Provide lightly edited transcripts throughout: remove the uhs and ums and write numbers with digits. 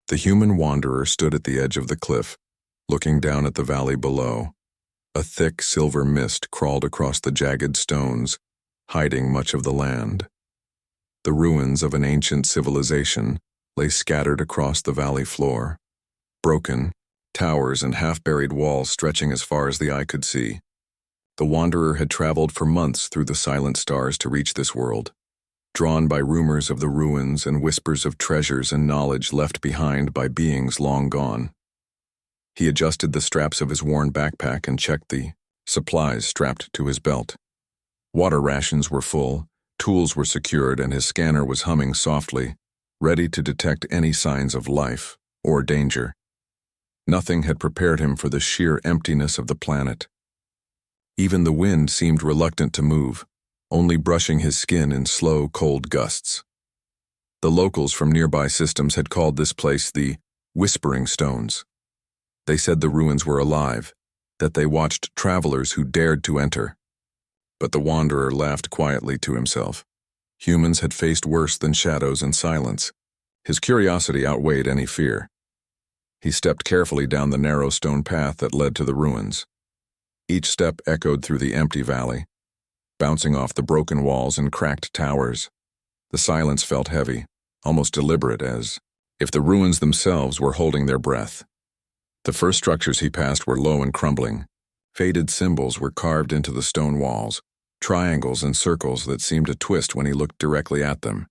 The human wanderer stood at the edge of the cliff, looking down at the valley below. A thick silver mist crawled across the jagged stones, hiding much of the land. The ruins of an ancient civilization lay scattered across the valley floor, broken, towers and half-buried walls stretching as far as the eye could see. The wanderer had traveled for months through the silent stars to reach this world, drawn by rumors of the ruins and whispers of treasures and knowledge left behind by beings long gone. He adjusted the straps of his worn backpack and checked the supplies strapped to his belt. Water rations were full, tools were secured, and his scanner was humming softly, ready to detect any signs of life or danger. Nothing had prepared him for the sheer emptiness of the planet. Even the wind seemed reluctant to move, only brushing his skin in slow, cold gusts. The locals from nearby systems had called this place the Whispering Stones. They said the ruins were alive, that they watched travelers who dared to enter. But the wanderer laughed quietly to himself. Humans had faced worse than shadows and silence. His curiosity outweighed any fear. He stepped carefully down the narrow stone path that led to the ruins. Each step echoed through the empty valley, bouncing off the broken walls and cracked towers. The silence felt heavy, almost deliberate, as if the ruins themselves were holding their breath. The first structures he passed were low and crumbling. Faded symbols were carved into the stone walls, triangles and circles that seemed to twist when he looked directly at them.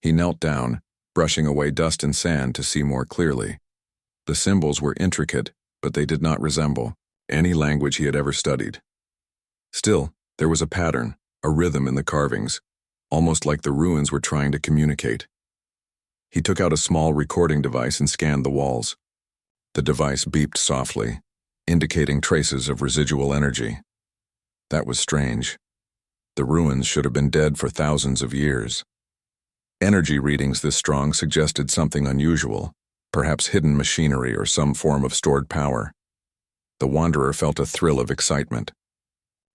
He knelt down, brushing away dust and sand to see more clearly. The symbols were intricate, but they did not resemble any language he had ever studied. Still, there was a pattern, a rhythm in the carvings, almost like the ruins were trying to communicate. He took out a small recording device and scanned the walls. The device beeped softly, indicating traces of residual energy. That was strange. The ruins should have been dead for thousands of years. Energy readings this strong suggested something unusual, perhaps hidden machinery or some form of stored power. The wanderer felt a thrill of excitement.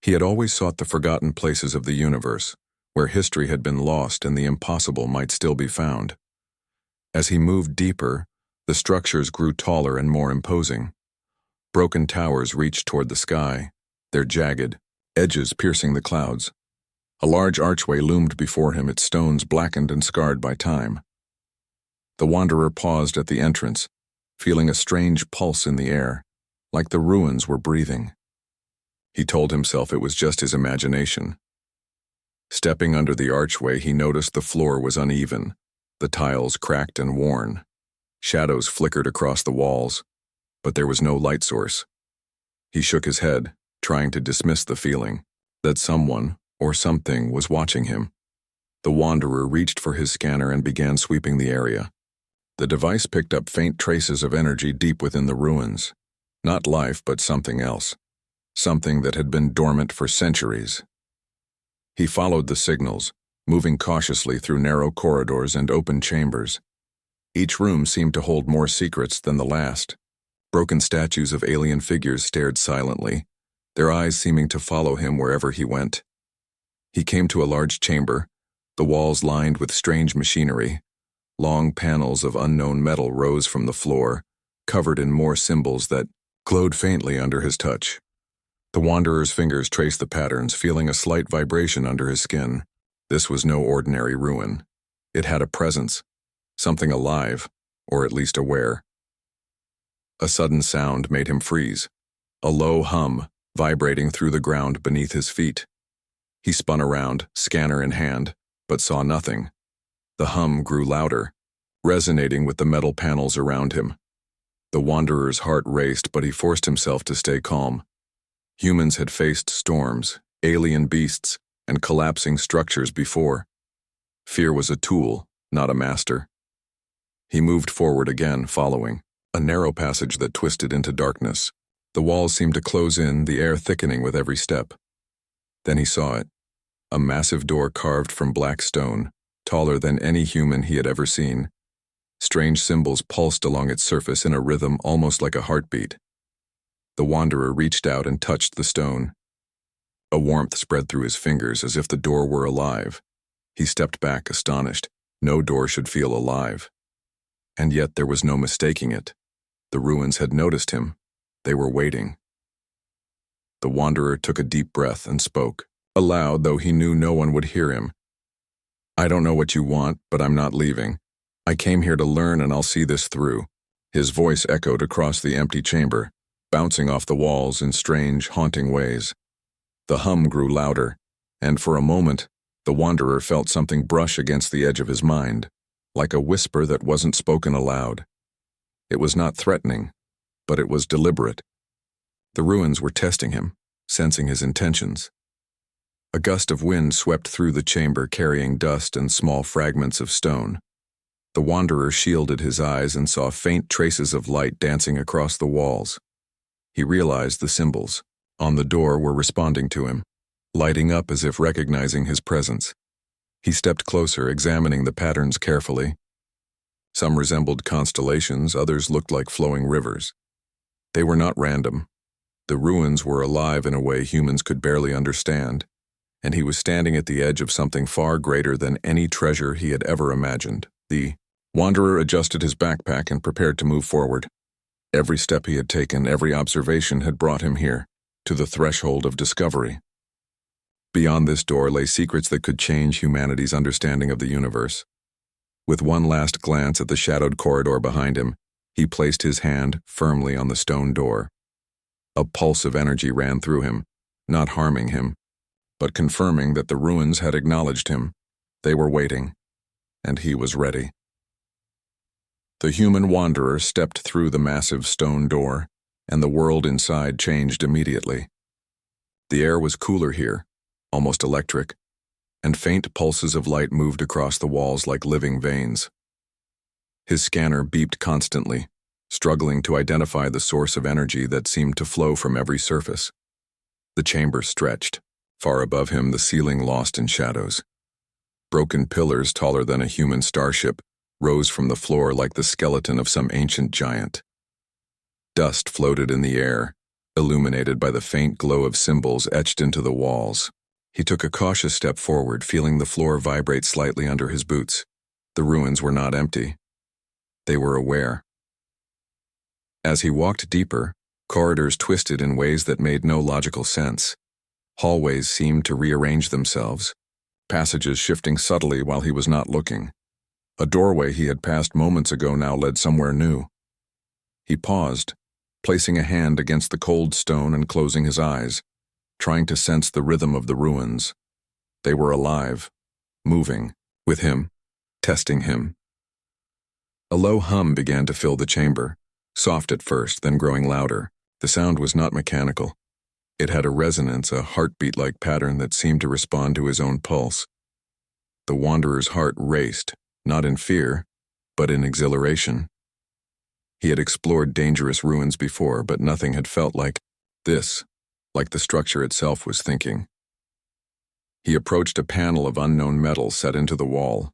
He had always sought the forgotten places of the universe, where history had been lost and the impossible might still be found. As he moved deeper, the structures grew taller and more imposing. Broken towers reached toward the sky, their jagged edges piercing the clouds. A large archway loomed before him, its stones blackened and scarred by time. The wanderer paused at the entrance, feeling a strange pulse in the air, like the ruins were breathing. He told himself it was just his imagination. Stepping under the archway, he noticed the floor was uneven, the tiles cracked and worn. Shadows flickered across the walls, but there was no light source. He shook his head, trying to dismiss the feeling that someone or something was watching him. The wanderer reached for his scanner and began sweeping the area. The device picked up faint traces of energy deep within the ruins. Not life, but something else. Something that had been dormant for centuries. He followed the signals, moving cautiously through narrow corridors and open chambers. Each room seemed to hold more secrets than the last. Broken statues of alien figures stared silently, their eyes seeming to follow him wherever he went. He came to a large chamber, the walls lined with strange machinery. Long panels of unknown metal rose from the floor, covered in more symbols that glowed faintly under his touch. The wanderer's fingers traced the patterns, feeling a slight vibration under his skin. This was no ordinary ruin. It had a presence, something alive, or at least aware. A sudden sound made him freeze, a low hum vibrating through the ground beneath his feet. He spun around, scanner in hand, but saw nothing. The hum grew louder, resonating with the metal panels around him. The wanderer's heart raced, but he forced himself to stay calm. Humans had faced storms, alien beasts, and collapsing structures before. Fear was a tool, not a master. He moved forward again, following a narrow passage that twisted into darkness. The walls seemed to close in, the air thickening with every step. Then he saw it, a massive door carved from black stone, taller than any human he had ever seen. Strange symbols pulsed along its surface in a rhythm almost like a heartbeat. The wanderer reached out and touched the stone. A warmth spread through his fingers as if the door were alive. He stepped back, astonished. No door should feel alive. And yet there was no mistaking it. The ruins had noticed him. They were waiting. The wanderer took a deep breath and spoke, aloud, though he knew no one would hear him. "I don't know what you want, but I'm not leaving. I came here to learn, and I'll see this through." His voice echoed across the empty chamber, bouncing off the walls in strange, haunting ways. The hum grew louder, and for a moment, the wanderer felt something brush against the edge of his mind, like a whisper that wasn't spoken aloud. It was not threatening, but it was deliberate. The ruins were testing him, sensing his intentions. A gust of wind swept through the chamber, carrying dust and small fragments of stone. The wanderer shielded his eyes and saw faint traces of light dancing across the walls. He realized the symbols on the door were responding to him, lighting up as if recognizing his presence. He stepped closer, examining the patterns carefully. Some resembled constellations, others looked like flowing rivers. They were not random. The ruins were alive in a way humans could barely understand, and he was standing at the edge of something far greater than any treasure he had ever imagined. The wanderer adjusted his backpack and prepared to move forward. Every step he had taken, every observation had brought him here, to the threshold of discovery. Beyond this door lay secrets that could change humanity's understanding of the universe. With one last glance at the shadowed corridor behind him, he placed his hand firmly on the stone door. A pulse of energy ran through him, not harming him, but confirming that the ruins had acknowledged him. They were waiting, and he was ready. The human wanderer stepped through the massive stone door, and the world inside changed immediately. The air was cooler here, almost electric, and faint pulses of light moved across the walls like living veins. His scanner beeped constantly, struggling to identify the source of energy that seemed to flow from every surface. The chamber stretched. Far above him, the ceiling lost in shadows. Broken pillars taller than a human starship rose from the floor like the skeleton of some ancient giant. Dust floated in the air, illuminated by the faint glow of symbols etched into the walls. He took a cautious step forward, feeling the floor vibrate slightly under his boots. The ruins were not empty. They were aware. As he walked deeper, corridors twisted in ways that made no logical sense. Hallways seemed to rearrange themselves, passages shifting subtly while he was not looking. A doorway he had passed moments ago now led somewhere new. He paused, placing a hand against the cold stone and closing his eyes, trying to sense the rhythm of the ruins. They were alive, moving, with him, testing him. A low hum began to fill the chamber, soft at first, then growing louder. The sound was not mechanical. It had a resonance, a heartbeat-like pattern that seemed to respond to his own pulse. The wanderer's heart raced, not in fear, but in exhilaration. He had explored dangerous ruins before, but nothing had felt like this, like the structure itself was thinking. He approached a panel of unknown metal set into the wall.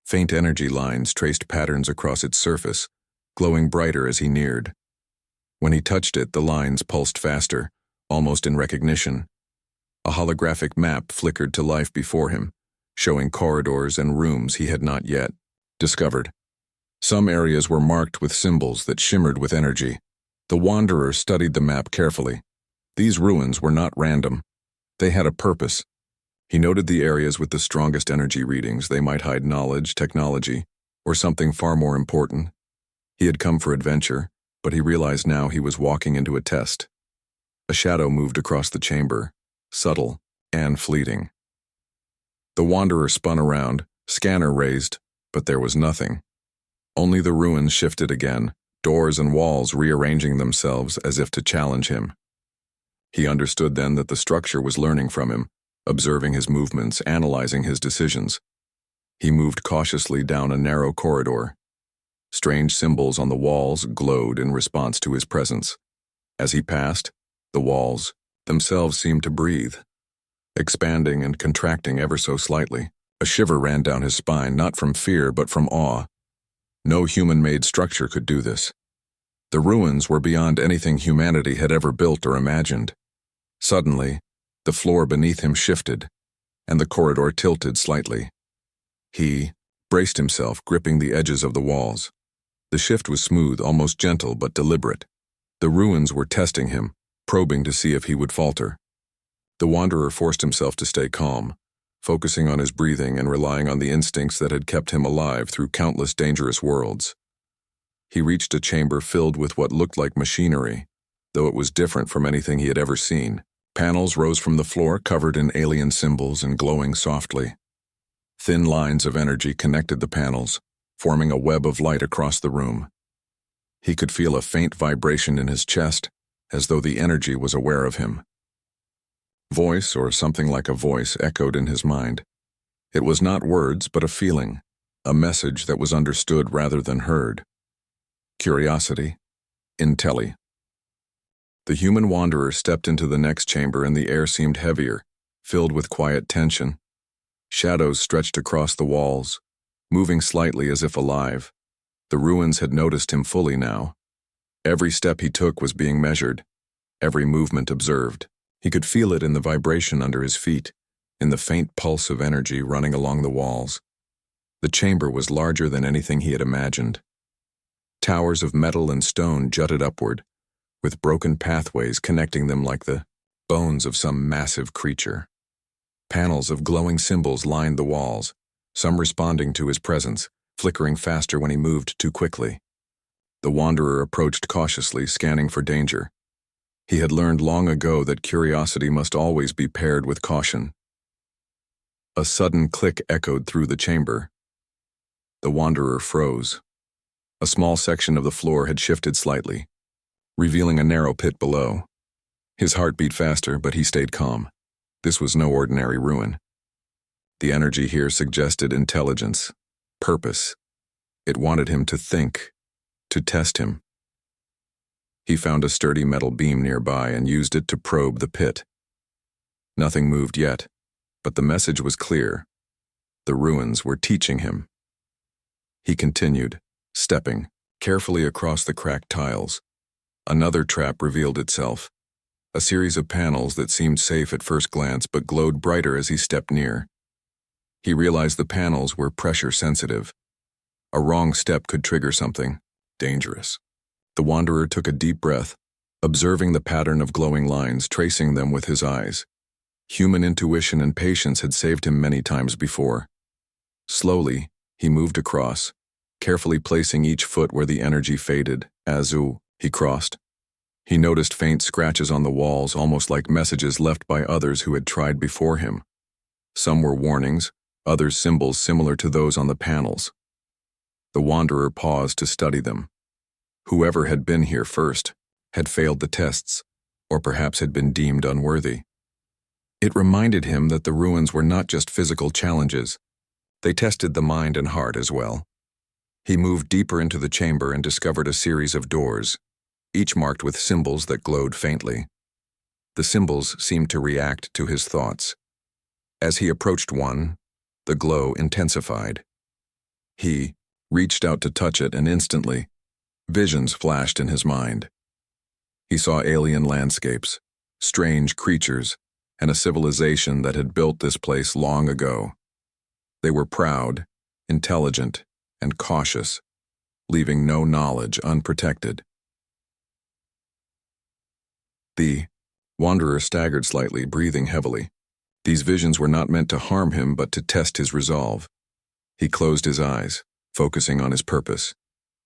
Faint energy lines traced patterns across its surface, glowing brighter as he neared. When he touched it, the lines pulsed faster, almost in recognition. A holographic map flickered to life before him, showing corridors and rooms he had not yet discovered. Some areas were marked with symbols that shimmered with energy. The wanderer studied the map carefully. These ruins were not random. They had a purpose. He noted the areas with the strongest energy readings. They might hide knowledge, technology, or something far more important. He had come for adventure, but he realized now he was walking into a test. A shadow moved across the chamber, subtle and fleeting. The wanderer spun around, scanner raised, but there was nothing. Only the ruins shifted again, doors and walls rearranging themselves as if to challenge him. He understood then that the structure was learning from him, observing his movements, analyzing his decisions. He moved cautiously down a narrow corridor. Strange symbols on the walls glowed in response to his presence. As he passed, the walls themselves seemed to breathe, expanding and contracting ever so slightly. A shiver ran down his spine, not from fear but from awe. No human-made structure could do this. The ruins were beyond anything humanity had ever built or imagined. Suddenly, the floor beneath him shifted, and the corridor tilted slightly. He braced himself, gripping the edges of the walls. The shift was smooth, almost gentle, but deliberate. The ruins were testing him, probing to see if he would falter. The wanderer forced himself to stay calm, focusing on his breathing and relying on the instincts that had kept him alive through countless dangerous worlds. He reached a chamber filled with what looked like machinery, though it was different from anything he had ever seen. Panels rose from the floor, covered in alien symbols and glowing softly. Thin lines of energy connected the panels, forming a web of light across the room. He could feel a faint vibration in his chest, as though the energy was aware of him. Voice, or something like a voice, echoed in his mind. It was not words, but a feeling, a message that was understood rather than heard. Curiosity. Intelli. The human wanderer stepped into the next chamber and the air seemed heavier, filled with quiet tension. Shadows stretched across the walls, moving slightly as if alive. The ruins had noticed him fully now. Every step he took was being measured, every movement observed. He could feel it in the vibration under his feet, in the faint pulse of energy running along the walls. The chamber was larger than anything he had imagined. Towers of metal and stone jutted upward, with broken pathways connecting them like the bones of some massive creature. Panels of glowing symbols lined the walls, some responding to his presence, flickering faster when he moved too quickly. The wanderer approached cautiously, scanning for danger. He had learned long ago that curiosity must always be paired with caution. A sudden click echoed through the chamber. The wanderer froze. A small section of the floor had shifted slightly, revealing a narrow pit below. His heart beat faster, but he stayed calm. This was no ordinary ruin. The energy here suggested intelligence, purpose. It wanted him to think, to test him. He found a sturdy metal beam nearby and used it to probe the pit. Nothing moved yet, but the message was clear. The ruins were teaching him. He continued, stepping carefully across the cracked tiles. Another trap revealed itself, a series of panels that seemed safe at first glance but glowed brighter as he stepped near. He realized the panels were pressure sensitive. A wrong step could trigger something dangerous. The wanderer took a deep breath, observing the pattern of glowing lines, tracing them with his eyes. Human intuition and patience had saved him many times before. Slowly, he moved across, carefully placing each foot where the energy faded. As he crossed, he noticed faint scratches on the walls, almost like messages left by others who had tried before him. Some were warnings, others symbols similar to those on the panels. The wanderer paused to study them. Whoever had been here first had failed the tests, or perhaps had been deemed unworthy. It reminded him that the ruins were not just physical challenges. They tested the mind and heart as well. He moved deeper into the chamber and discovered a series of doors, each marked with symbols that glowed faintly. The symbols seemed to react to his thoughts. As he approached one, the glow intensified. He reached out to touch it, and instantly, visions flashed in his mind. He saw alien landscapes, strange creatures, and a civilization that had built this place long ago. They were proud, intelligent, and cautious, leaving no knowledge unprotected. The wanderer staggered slightly, breathing heavily. These visions were not meant to harm him, but to test his resolve. He closed his eyes, focusing on his purpose.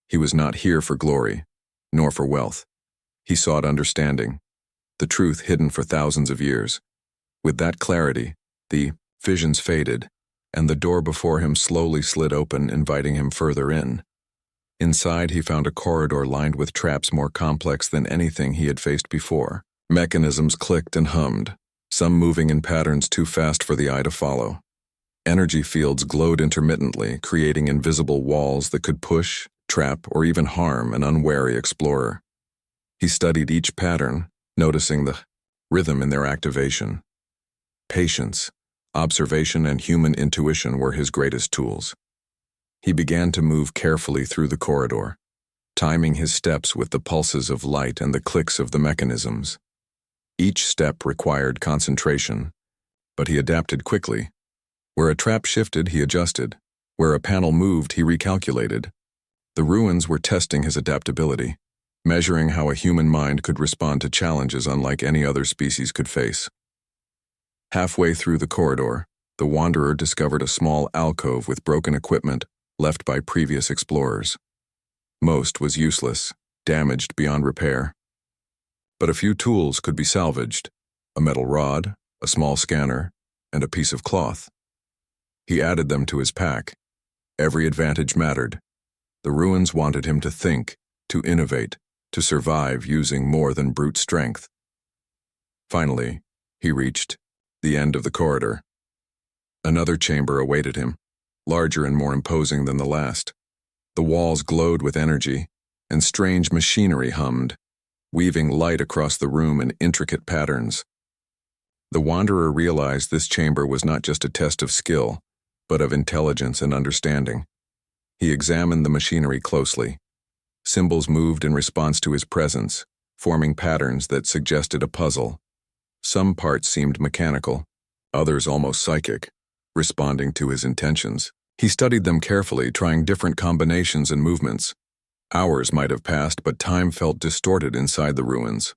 He was not here for glory, nor for wealth. He sought understanding, the truth hidden for thousands of years. With that clarity, the visions faded, and the door before him slowly slid open, inviting him further in. Inside, he found a corridor lined with traps more complex than anything he had faced before. Mechanisms clicked and hummed, some moving in patterns too fast for the eye to follow. Energy fields glowed intermittently, creating invisible walls that could push, trap, or even harm an unwary explorer. He studied each pattern, noticing the rhythm in their activation. Patience, observation, and human intuition were his greatest tools. He began to move carefully through the corridor, timing his steps with the pulses of light and the clicks of the mechanisms. Each step required concentration, but he adapted quickly. Where a trap shifted, he adjusted. Where a panel moved, he recalculated. The ruins were testing his adaptability, measuring how a human mind could respond to challenges unlike any other species could face. Halfway through the corridor, the wanderer discovered a small alcove with broken equipment left by previous explorers. Most was useless, damaged beyond repair. But a few tools could be salvaged: a metal rod, a small scanner, and a piece of cloth. He added them to his pack. Every advantage mattered. The ruins wanted him to think, to innovate, to survive using more than brute strength. Finally, he reached the end of the corridor. Another chamber awaited him, larger and more imposing than the last. The walls glowed with energy, and strange machinery hummed, weaving light across the room in intricate patterns. The wanderer realized this chamber was not just a test of skill, but of intelligence and understanding. He examined the machinery closely. Symbols moved in response to his presence, forming patterns that suggested a puzzle. Some parts seemed mechanical, others almost psychic, responding to his intentions. He studied them carefully, trying different combinations and movements. Hours might have passed, but time felt distorted inside the ruins.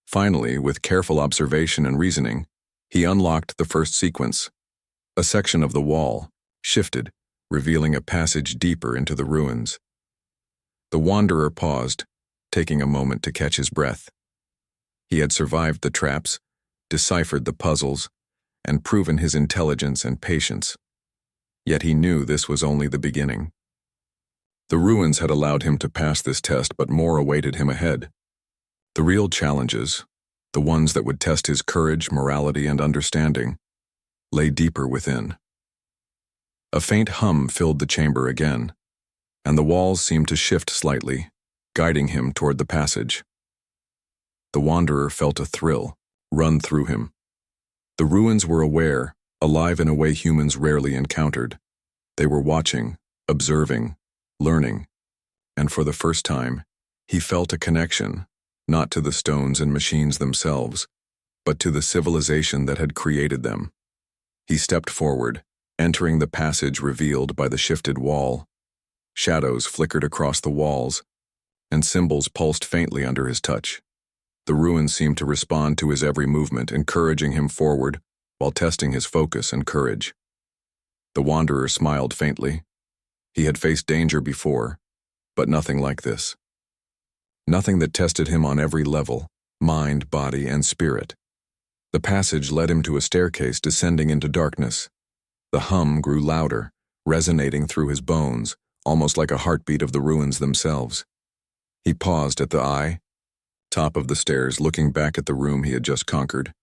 Finally, with careful observation and reasoning, he unlocked the first sequence. A section of the wall shifted, revealing a passage deeper into the ruins. The wanderer paused, taking a moment to catch his breath. He had survived the traps, deciphered the puzzles, and proven his intelligence and patience. Yet he knew this was only the beginning. The ruins had allowed him to pass this test, but more awaited him ahead. The real challenges, the ones that would test his courage, morality, and understanding, lay deeper within. A faint hum filled the chamber again, and the walls seemed to shift slightly, guiding him toward the passage. The wanderer felt a thrill run through him. The ruins were aware, alive in a way humans rarely encountered. They were watching, observing, learning, and for the first time, he felt a connection, not to the stones and machines themselves, but to the civilization that had created them. He stepped forward, entering the passage revealed by the shifted wall. Shadows flickered across the walls, and symbols pulsed faintly under his touch. The ruins seemed to respond to his every movement, encouraging him forward while testing his focus and courage. The wanderer smiled faintly. He had faced danger before, but nothing like this. Nothing that tested him on every level: mind, body, and spirit. The passage led him to a staircase descending into darkness. The hum grew louder, resonating through his bones, almost like a heartbeat of the ruins themselves. He paused at the top of the stairs, looking back at the room he had just conquered.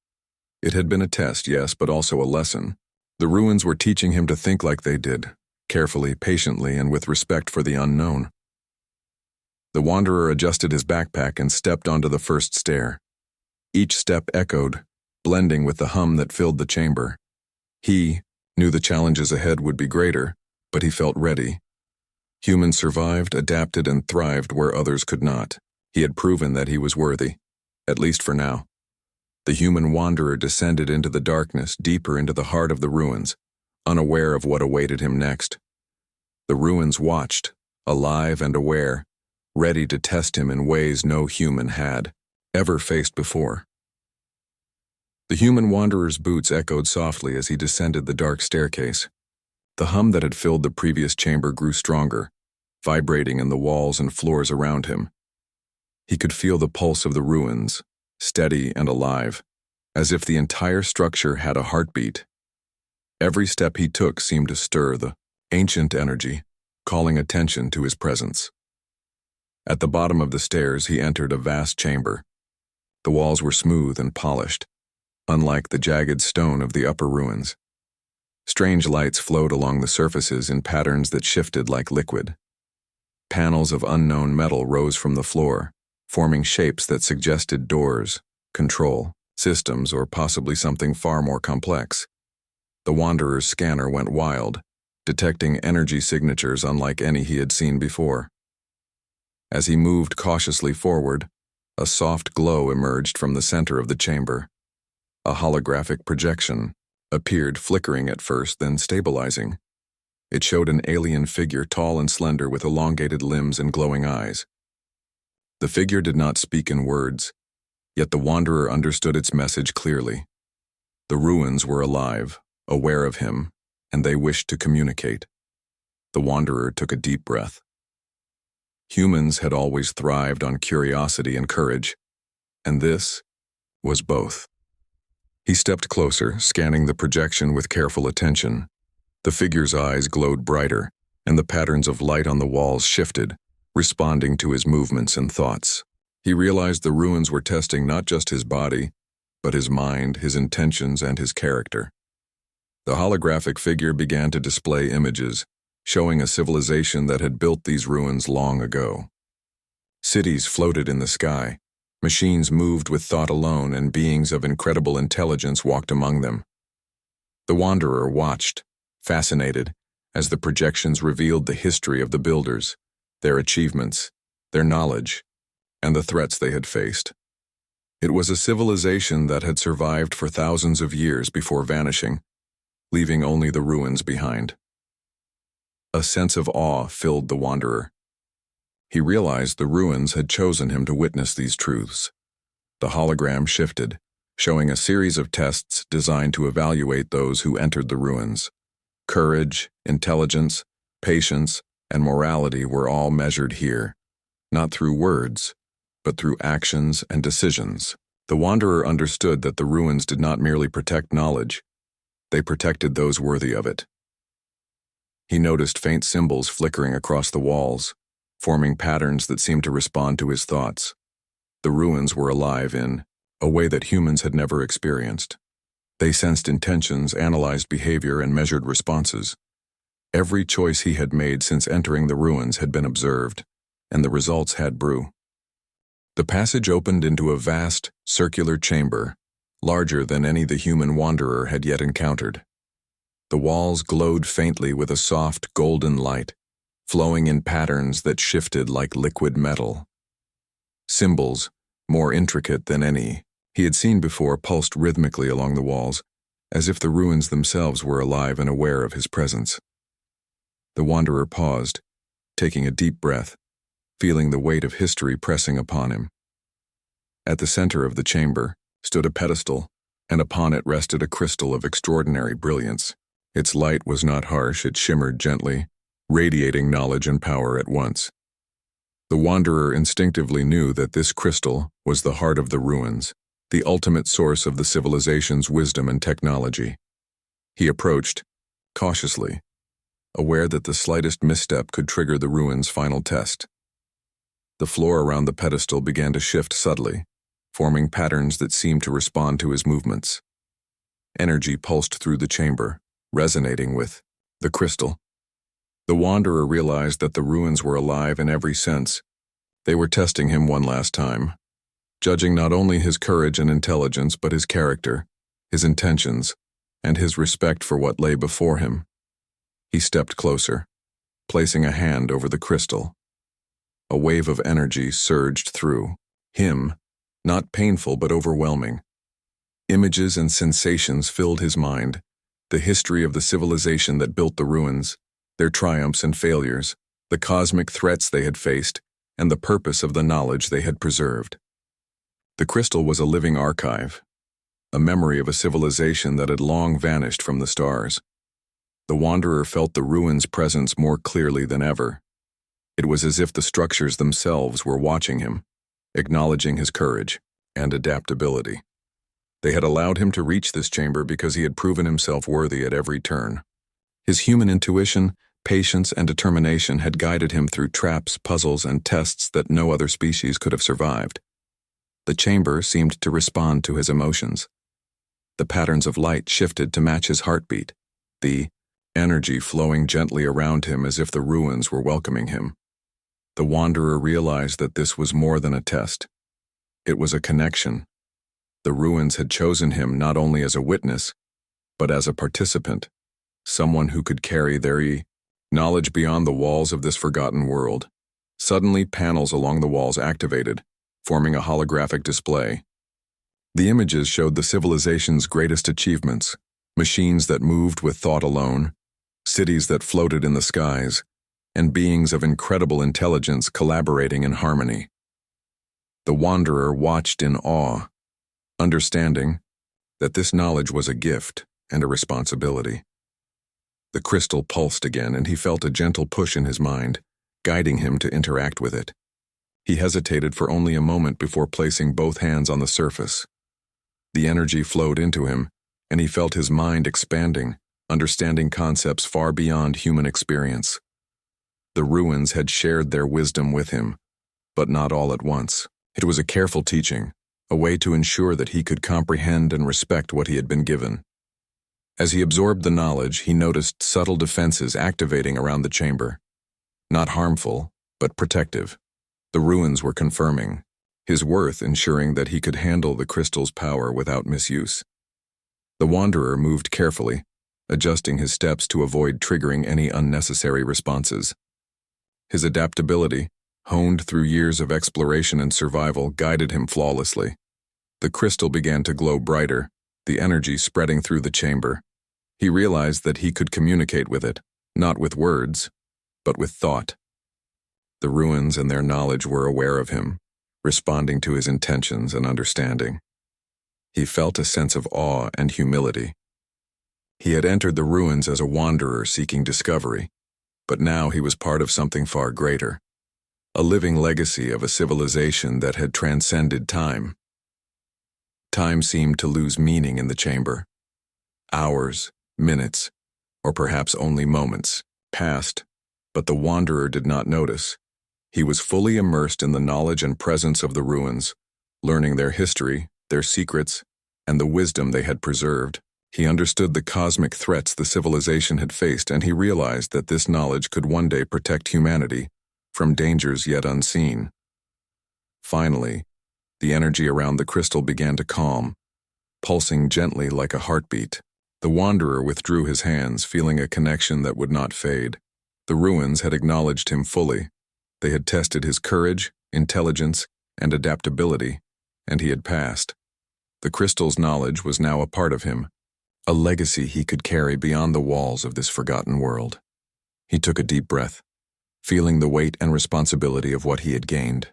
It had been a test, yes, but also a lesson. The ruins were teaching him to think like they did, carefully, patiently, and with respect for the unknown. The wanderer adjusted his backpack and stepped onto the first stair. Each step echoed, blending with the hum that filled the chamber. He knew the challenges ahead would be greater, but he felt ready. Humans survived, adapted, and thrived where others could not. He had proven that he was worthy, at least for now. The human wanderer descended into the darkness, deeper into the heart of the ruins, unaware of what awaited him next. The ruins watched, alive and aware, ready to test him in ways no human had ever faced before. The human wanderer's boots echoed softly as he descended the dark staircase. The hum that had filled the previous chamber grew stronger, vibrating in the walls and floors around him. He could feel the pulse of the ruins, steady and alive, as if the entire structure had a heartbeat. Every step he took seemed to stir the ancient energy, calling attention to his presence. At the bottom of the stairs, he entered a vast chamber. The walls were smooth and polished, unlike the jagged stone of the upper ruins. Strange lights flowed along the surfaces in patterns that shifted like liquid. Panels of unknown metal rose from the floor, forming shapes that suggested doors, control, systems, or possibly something far more complex. The wanderer's scanner went wild, detecting energy signatures unlike any he had seen before. As he moved cautiously forward, a soft glow emerged from the center of the chamber. A holographic projection appeared, flickering at first, then stabilizing. It showed an alien figure, tall and slender, with elongated limbs and glowing eyes. The figure did not speak in words, yet the wanderer understood its message clearly. The ruins were alive, aware of him, and they wished to communicate. The wanderer took a deep breath. Humans had always thrived on curiosity and courage, and this was both. He stepped closer, scanning the projection with careful attention. The figure's eyes glowed brighter, and the patterns of light on the walls shifted, responding to his movements and thoughts. He realized the ruins were testing not just his body, but his mind, his intentions, and his character. The holographic figure began to display images, showing a civilization that had built these ruins long ago. Cities floated in the sky, machines moved with thought alone, and beings of incredible intelligence walked among them. The wanderer watched, fascinated, as the projections revealed the history of the builders, their achievements, their knowledge, and the threats they had faced. It was a civilization that had survived for thousands of years before vanishing, leaving only the ruins behind. A sense of awe filled the wanderer. He realized the ruins had chosen him to witness these truths. The hologram shifted, showing a series of tests designed to evaluate those who entered the ruins. Courage, intelligence, patience, and morality were all measured here, not through words, but through actions and decisions. The wanderer understood that the ruins did not merely protect knowledge, they protected those worthy of it. He noticed faint symbols flickering across the walls, forming patterns that seemed to respond to his thoughts. The ruins were alive in a way that humans had never experienced. They sensed intentions, analyzed behavior, and measured responses. Every choice he had made since entering the ruins had been observed, and the results had brew. The passage opened into a vast, circular chamber, larger than any the human wanderer had yet encountered. The walls glowed faintly with a soft, golden light, flowing in patterns that shifted like liquid metal. Symbols, more intricate than any he had seen before, pulsed rhythmically along the walls, as if the ruins themselves were alive and aware of his presence. The wanderer paused, taking a deep breath, feeling the weight of history pressing upon him. At the center of the chamber stood a pedestal, and upon it rested a crystal of extraordinary brilliance. Its light was not harsh, it shimmered gently, radiating knowledge and power at once. The wanderer instinctively knew that this crystal was the heart of the ruins, the ultimate source of the civilization's wisdom and technology. He approached, cautiously, aware that the slightest misstep could trigger the ruins' final test. The floor around the pedestal began to shift subtly, forming patterns that seemed to respond to his movements. Energy pulsed through the chamber, resonating with the crystal. The wanderer realized that the ruins were alive in every sense. They were testing him one last time, judging not only his courage and intelligence but his character, his intentions, and his respect for what lay before him. He stepped closer, placing a hand over the crystal. A wave of energy surged through him, not painful but overwhelming. Images and sensations filled his mind, the history of the civilization that built the ruins, their triumphs and failures, the cosmic threats they had faced, and the purpose of the knowledge they had preserved. The crystal was a living archive, a memory of a civilization that had long vanished from the stars. The wanderer felt the ruins' presence more clearly than ever. It was as if the structures themselves were watching him, acknowledging his courage and adaptability. They had allowed him to reach this chamber because he had proven himself worthy at every turn. His human intuition, patience, and determination had guided him through traps, puzzles, and tests that no other species could have survived. The chamber seemed to respond to his emotions. The patterns of light shifted to match his heartbeat, the energy flowing gently around him as if the ruins were welcoming him. The wanderer realized that this was more than a test. It was a connection. The ruins had chosen him not only as a witness, but as a participant, someone who could carry their knowledge beyond the walls of this forgotten world. Suddenly, panels along the walls activated, forming a holographic display. The images showed the civilization's greatest achievements, machines that moved with thought alone, cities that floated in the skies, and beings of incredible intelligence collaborating in harmony. The wanderer watched in awe, understanding that this knowledge was a gift and a responsibility. The crystal pulsed again, and he felt a gentle push in his mind, guiding him to interact with it. He hesitated for only a moment before placing both hands on the surface. The energy flowed into him, and he felt his mind expanding, understanding concepts far beyond human experience. The ruins had shared their wisdom with him, but not all at once. It was a careful teaching, a way to ensure that he could comprehend and respect what he had been given. As he absorbed the knowledge, he noticed subtle defenses activating around the chamber. Not harmful, but protective. The ruins were confirming his worth, ensuring that he could handle the crystal's power without misuse. The wanderer moved carefully, adjusting his steps to avoid triggering any unnecessary responses. His adaptability, honed through years of exploration and survival, guided him flawlessly. The crystal began to glow brighter, the energy spreading through the chamber. He realized that he could communicate with it, not with words, but with thought. The ruins and their knowledge were aware of him, responding to his intentions and understanding. He felt a sense of awe and humility. He had entered the ruins as a wanderer seeking discovery, but now he was part of something far greater, a living legacy of a civilization that had transcended time. Time seemed to lose meaning in the chamber. Hours, minutes, or perhaps only moments, passed, but the wanderer did not notice. He was fully immersed in the knowledge and presence of the ruins, learning their history, their secrets, and the wisdom they had preserved. He understood the cosmic threats the civilization had faced, and he realized that this knowledge could one day protect humanity from dangers yet unseen. Finally, the energy around the crystal began to calm, pulsing gently like a heartbeat. The wanderer withdrew his hands, feeling a connection that would not fade. The ruins had acknowledged him fully. They had tested his courage, intelligence, and adaptability, and he had passed. The crystal's knowledge was now a part of him, a legacy he could carry beyond the walls of this forgotten world. He took a deep breath, feeling the weight and responsibility of what he had gained.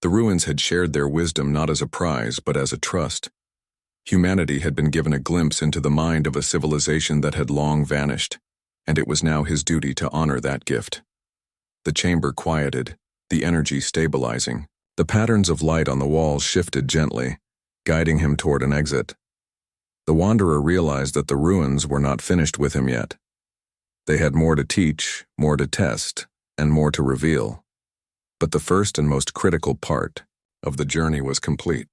The ruins had shared their wisdom not as a prize, but as a trust. Humanity had been given a glimpse into the mind of a civilization that had long vanished, and it was now his duty to honor that gift. The chamber quieted, the energy stabilizing. The patterns of light on the walls shifted gently, guiding him toward an exit. The wanderer realized that the ruins were not finished with him yet. They had more to teach, more to test, and more to reveal. But the first and most critical part of the journey was complete.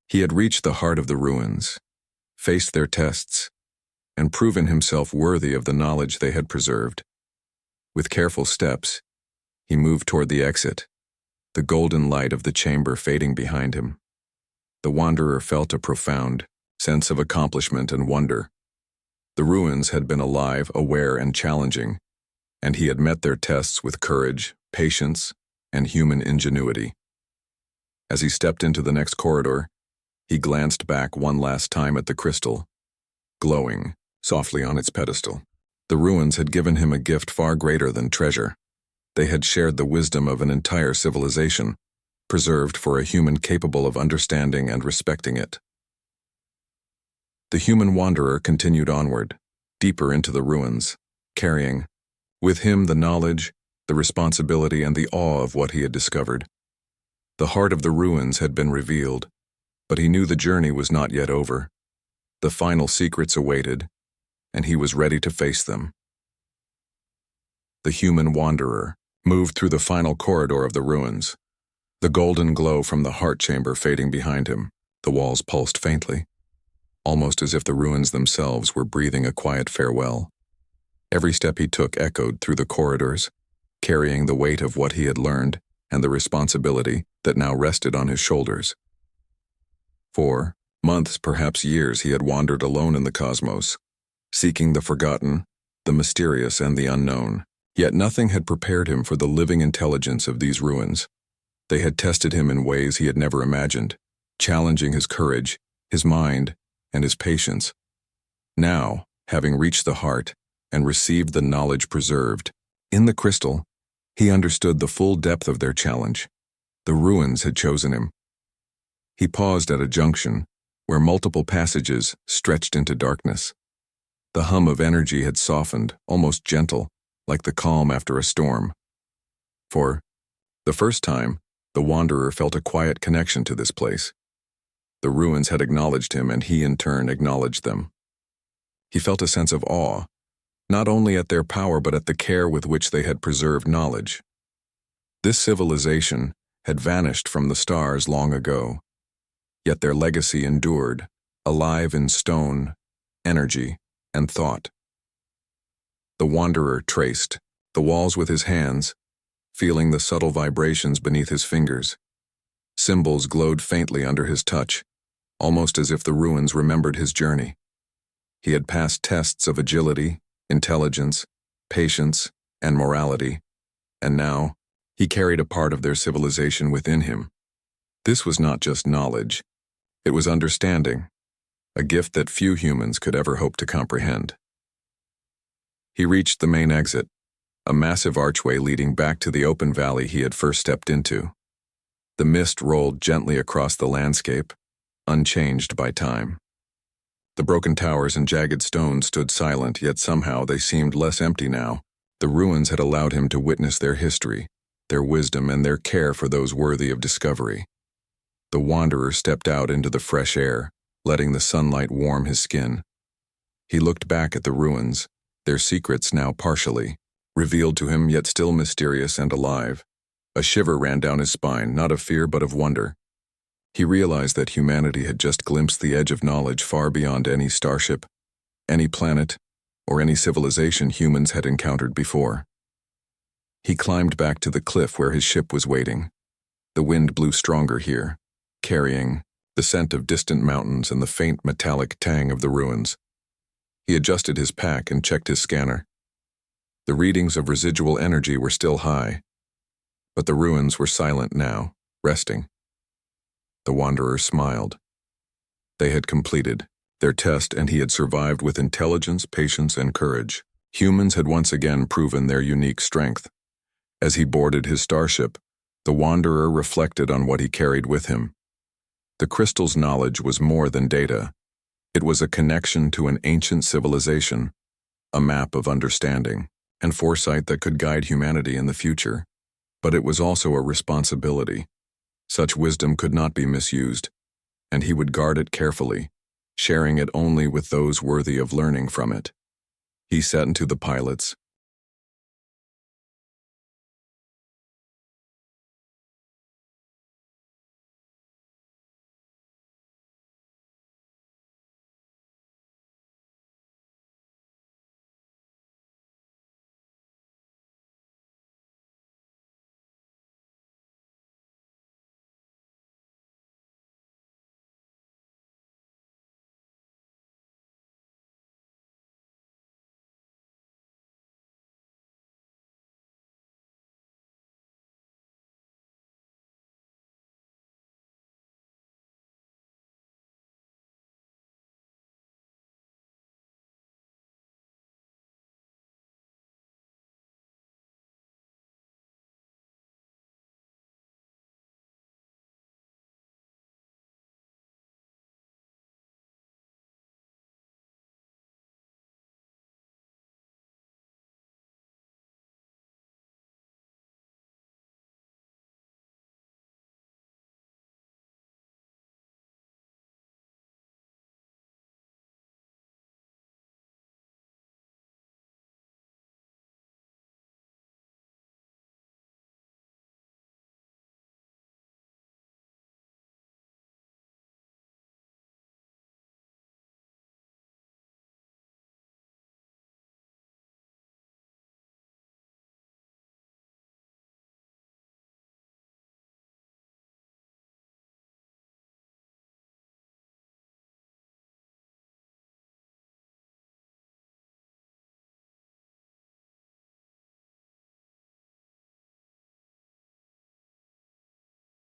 He had reached the heart of the ruins, faced their tests, and proven himself worthy of the knowledge they had preserved. With careful steps, he moved toward the exit, the golden light of the chamber fading behind him. The wanderer felt a profound sense of accomplishment and wonder. The ruins had been alive, aware, and challenging, and he had met their tests with courage, patience, and human ingenuity. As he stepped into the next corridor, he glanced back one last time at the crystal, glowing softly on its pedestal. The ruins had given him a gift far greater than treasure. They had shared the wisdom of an entire civilization, preserved for a human capable of understanding and respecting it. The human wanderer continued onward, deeper into the ruins, carrying with him the knowledge, the responsibility, and the awe of what he had discovered. The heart of the ruins had been revealed, but he knew the journey was not yet over. The final secrets awaited, and he was ready to face them. The human wanderer moved through the final corridor of the ruins, the golden glow from the heart chamber fading behind him. The walls pulsed faintly, almost as if the ruins themselves were breathing a quiet farewell. Every step he took echoed through the corridors, carrying the weight of what he had learned and the responsibility that now rested on his shoulders. For months, perhaps years, he had wandered alone in the cosmos, seeking the forgotten, the mysterious, and the unknown. Yet nothing had prepared him for the living intelligence of these ruins. They had tested him in ways he had never imagined, challenging his courage, his mind, and his patience. Now, having reached the heart and received the knowledge preserved. In the crystal, he understood the full depth of their challenge. The ruins had chosen him. He paused at a junction where multiple passages stretched into darkness. The hum of energy had softened, almost gentle, like the calm after a storm. For the first time, the wanderer felt a quiet connection to this place. The ruins had acknowledged him, and he in turn acknowledged them. He felt a sense of awe, not only at their power but at the care with which they had preserved knowledge. This civilization had vanished from the stars long ago, yet their legacy endured, alive in stone, energy, and thought. The wanderer traced the walls with his hands, feeling the subtle vibrations beneath his fingers. Symbols glowed faintly under his touch, almost as if the ruins remembered his journey. He had passed tests of agility, intelligence, patience, and morality, and now he carried a part of their civilization within him. This was not just knowledge, it was understanding, a gift that few humans could ever hope to comprehend. He reached the main exit, a massive archway leading back to the open valley he had first stepped into. The mist rolled gently across the landscape, unchanged by time. The broken towers and jagged stones stood silent, yet somehow they seemed less empty now. The ruins had allowed him to witness their history, their wisdom, and their care for those worthy of discovery. The wanderer stepped out into the fresh air, letting the sunlight warm his skin. He looked back at the ruins, their secrets now partially revealed to him, yet still mysterious and alive. A shiver ran down his spine, not of fear but of wonder. He realized that humanity had just glimpsed the edge of knowledge far beyond any starship, any planet, or any civilization humans had encountered before. He climbed back to the cliff where his ship was waiting. The wind blew stronger here, carrying the scent of distant mountains and the faint metallic tang of the ruins. He adjusted his pack and checked his scanner. The readings of residual energy were still high, but the ruins were silent now, resting. The wanderer smiled. They had completed their test, and he had survived with intelligence, patience, and courage. Humans had once again proven their unique strength. As he boarded his starship, the wanderer reflected on what he carried with him. The crystal's knowledge was more than data. It was a connection to an ancient civilization, a map of understanding and foresight that could guide humanity in the future. But it was also a responsibility. Such wisdom could not be misused, and he would guard it carefully, sharing it only with those worthy of learning from it. He sat into the pilot's